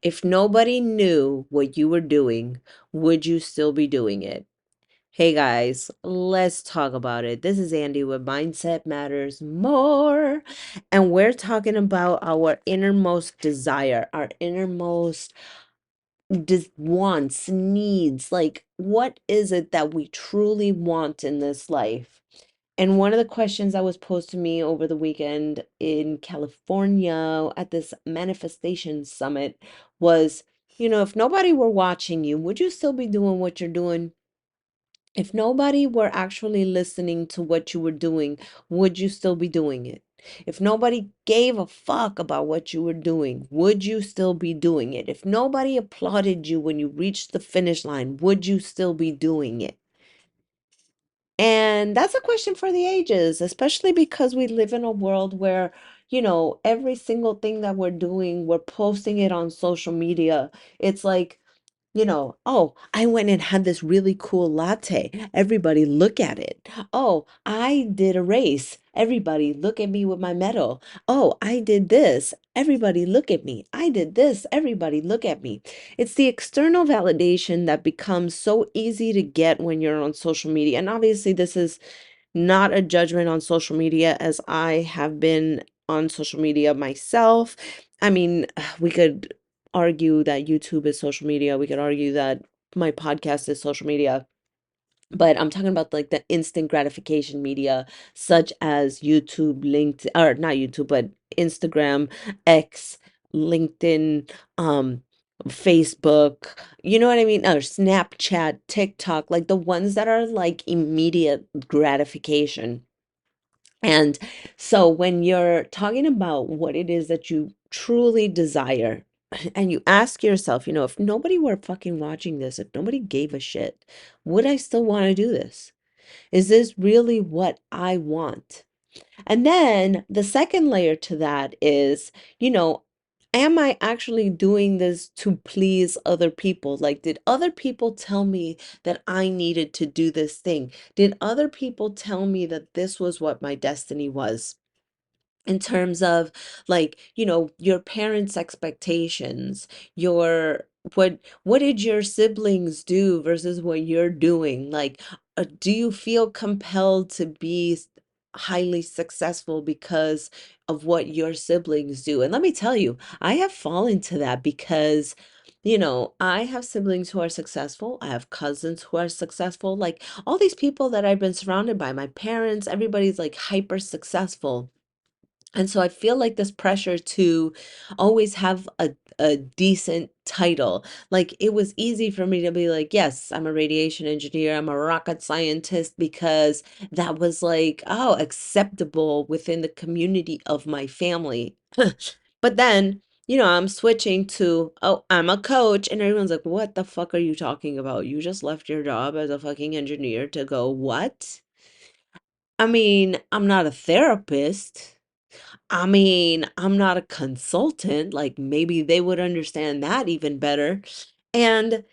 If nobody knew what you were doing, would you still be doing it? Hey guys, let's talk about it. This is Andy with Mindset Matters More, and we're talking about our innermost desire, our innermost wants, needs. Like, what is it that we truly want in this life? And one of the questions that was posed to me over the weekend in California at this manifestation summit was, if nobody were watching you, would you still be doing what you're doing? If nobody were actually listening to what you were doing, would you still be doing it? If nobody gave a fuck about what you were doing, would you still be doing it? If nobody applauded you when you reached the finish line, would you still be doing it? And that's a question for the ages, especially because we live in a world where, every single thing that we're doing, we're posting it on social media. It's like, oh, I went and had this really cool latte. Everybody look at it. Oh, I did a race. Everybody look at me with my medal. Oh, I did this. Everybody look at me. I did this. Everybody look at me. It's the external validation that becomes so easy to get when you're on social media. And obviously, this is not a judgment on social media, as I have been on social media myself. I mean, we could argue that YouTube is social media. We could argue that my podcast is social media. But I'm talking about like the instant gratification media, such as YouTube, LinkedIn, or not YouTube, but Instagram, X, LinkedIn, Facebook, you know what I mean? Or Snapchat, TikTok, like the ones that are like immediate gratification. And so when you're talking about what it is that you truly desire, and you ask yourself, if nobody were fucking watching this, if nobody gave a shit, would I still want to do this? Is this really what I want? And then the second layer to that is, you know, am I actually doing this to please other people? Like, did other people tell me that I needed to do this thing? Did other people tell me that this was what my destiny was? In terms of like, your parents' expectations, your what did your siblings do versus what you're doing? Like, do you feel compelled to be highly successful because of what your siblings do? And let me tell you, I have fallen to that because I have siblings who are successful. I have cousins who are successful. Like all these people that I've been surrounded by, my parents, everybody's like hyper successful. And so I feel like this pressure to always have a decent title. Like it was easy for me to be like, yes, I'm a radiation engineer, I'm a rocket scientist, because that was like, oh, acceptable within the community of my family. But then, I'm switching to, oh, I'm a coach, and everyone's like, what the fuck are you talking about? You just left your job as a fucking engineer to go, what? I mean, I'm not a therapist. I mean, I'm not a consultant, like maybe they would understand that even better. And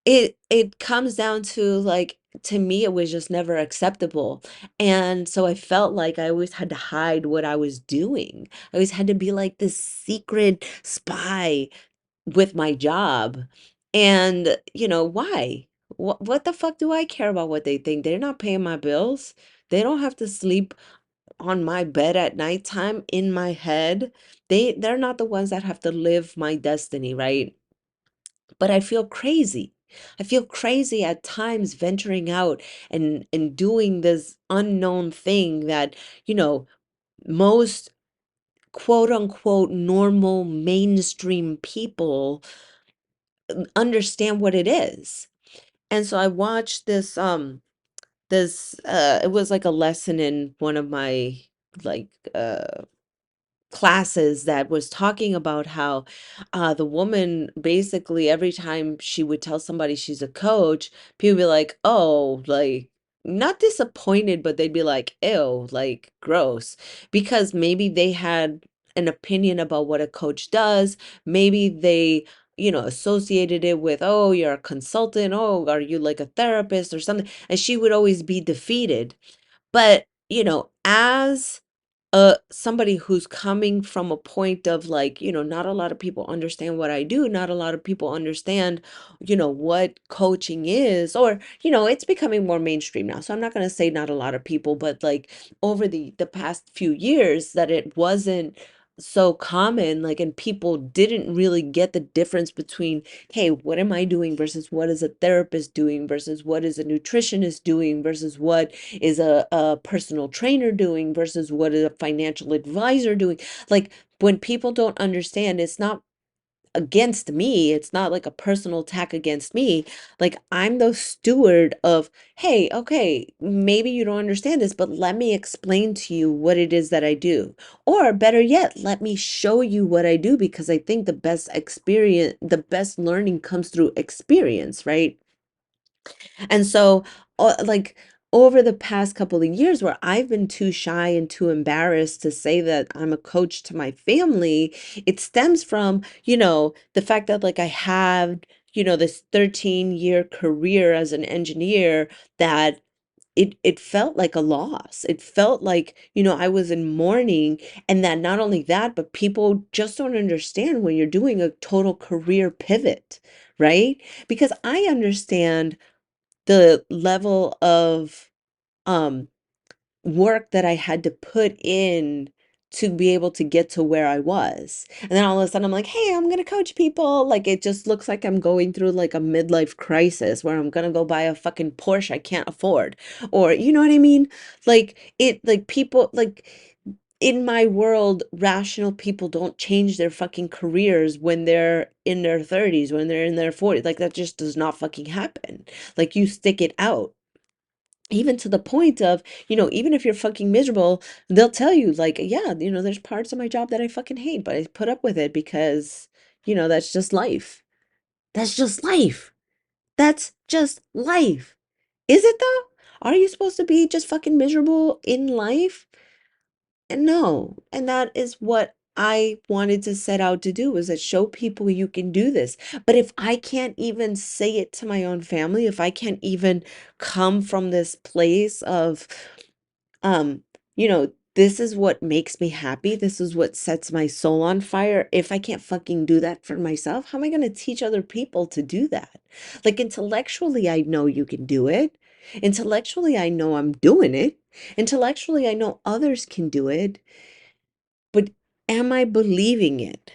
it comes down to like, to me it was just never acceptable. And so I felt like I always had to hide what I was doing. I always had to be like this secret spy with my job. And why? What the fuck do I care about what they think? They're not paying my bills. They don't have to sleep on my bed at nighttime in my head. They're not the ones that have to live my destiny, right? But I feel crazy. I feel crazy at times venturing out and doing this unknown thing that, you know, most quote unquote normal mainstream people understand what it is. And so I watched this it was like a lesson in one of my like classes that was talking about how the woman basically every time she would tell somebody she's a coach, people be like, oh, like not disappointed, but they'd be like, ew, like gross, because maybe they had an opinion about what a coach does. Maybe they associated it with, oh, you're a consultant, oh, are you like a therapist or something, and she would always be defeated. But as somebody who's coming from a point of like, not a lot of people understand what I do, not a lot of people understand, what coaching is, or, it's becoming more mainstream now. So I'm not going to say not a lot of people, but like over the past few years that it wasn't so common, like, and people didn't really get the difference between, hey, what am I doing versus what is a therapist doing versus what is a nutritionist doing versus what is a personal trainer doing versus what is a financial advisor doing. Like, when people don't understand, it's not against me, it's not like a personal attack against me. Like, I'm the steward of, hey, okay, maybe you don't understand this, but let me explain to you what it is that I do. Or better yet, let me show you what I do, because I think the best experience, the best learning comes through experience, right? And so, like, over the past couple of years where I've been too shy and too embarrassed to say that I'm a coach to my family, it stems from, the fact that like I have, this 13-year career as an engineer, that it felt like a loss. It felt like, I was in mourning, and that not only that, but people just don't understand when you're doing a total career pivot, right? Because I understand the level of um work that I had to put in to be able to get to where I was. And then all of a sudden I'm like, hey, I'm gonna coach people. Like, it just looks like I'm going through like a midlife crisis where I'm gonna go buy a fucking Porsche I can't afford. Or you know what I mean? Like people like in my world, rational people don't change their fucking careers when they're in their 30s, when they're in their 40s. Like, that just does not fucking happen. Like, you stick it out. Even to the point of, even if you're fucking miserable, they'll tell you, like, yeah, there's parts of my job that I fucking hate, but I put up with it because, that's just life. That's just life. That's just life. Is it though? Are you supposed to be just fucking miserable in life? And no, and that is what I wanted to set out to do, was that show people you can do this. But if I can't even say it to my own family, if I can't even come from this place of um, this is what makes me happy, this is what sets my soul on fire. If I can't fucking do that for myself, how am I going to teach other people to do that? Like, intellectually, I know you can do it. Intellectually, I know I'm doing it. Intellectually, I know others can do it. But am I believing it?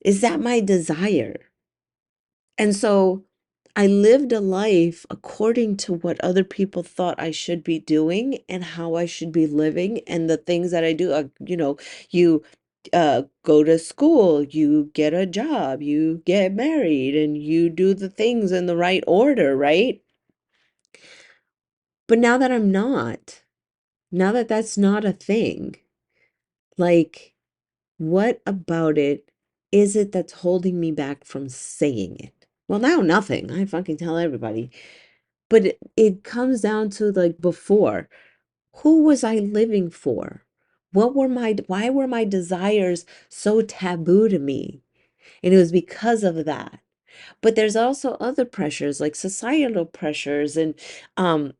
Is that my desire? And so I lived a life according to what other people thought I should be doing and how I should be living, and the things that I do. You go to school, you get a job, you get married, and you do the things in the right order, right? But now that I'm not, now that that's not a thing, like, what about it is it that's holding me back from saying it? Well, now nothing. I fucking tell everybody. But it comes down to, like, before, who was I living for? Why were my desires so taboo to me? And it was because of that. But there's also other pressures, like societal pressures and um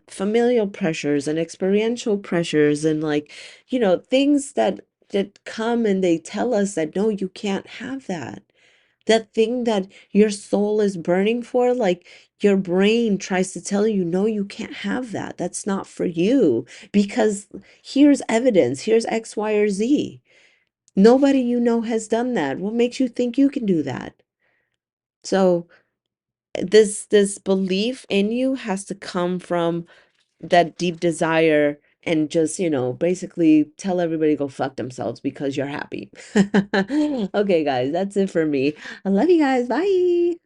familial pressures and experiential pressures, and, like, things that come and they tell us that no, you can't have that. That thing that your soul is burning for, like, your brain tries to tell you, no, you can't have that. That's not for you, because here's evidence, here's X, Y, or Z. Nobody has done that. What makes you think you can do that? So this belief in you has to come from that deep desire, and just, basically tell everybody to go fuck themselves because you're happy. Okay, guys, that's it for me. I love you guys. Bye.